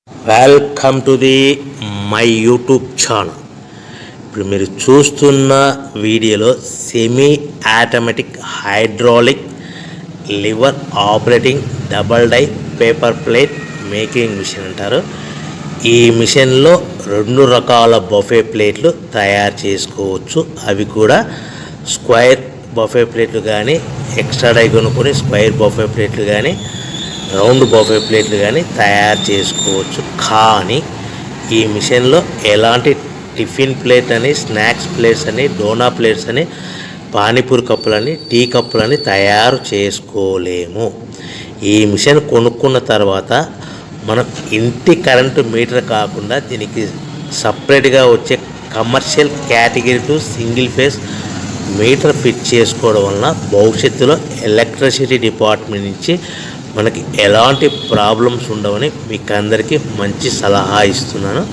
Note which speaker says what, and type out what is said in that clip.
Speaker 1: Welcome to the my YouTube channel. ఇప్పుడు మీరు చూస్తున్న వీడియోలో semi automatic hydraulic lever operating double die paper plate making machine అంటారు. ఈ మిషన్లో 2 రకాల బఫే ప్లేట్లు తయారు చేసుకోవచ్చు. అవి కూడా స్క్వేర్ బఫే ప్లేట్లు కానీ, ఎక్స్ట్రా డై కొనుక్కొని స్క్వేర్ బఫే ప్లేట్లు కానీ, రౌండ్ బఫే ప్లేట్లు కానీ తయారు చేసుకోవచ్చు. కానీ ఈ మిషన్లో ఎలాంటి టిఫిన్ ప్లేట్ అని, స్నాక్స్ ప్లేట్స్ అని, డోనా ప్లేట్స్ అని, పానీపూరి కప్పులని, టీ కప్పులని తయారు చేసుకోలేము. ఈ మిషన్ కొనుక్కున్న తర్వాత మనం ఇంటి కరెంటు మీటర్ కాకుండా దీనికి సపరేట్గా వచ్చే commercial category to single phase metre fit చేసుకోవడం వలన భవిష్యత్తులో ఎలక్ట్రిసిటీ డిపార్ట్మెంట్ నుంచి మనకి ఎలాంటి ప్రాబ్లమ్స్ ఉండవని మీకు అందరికీ మంచి సలహా ఇస్తున్నాను.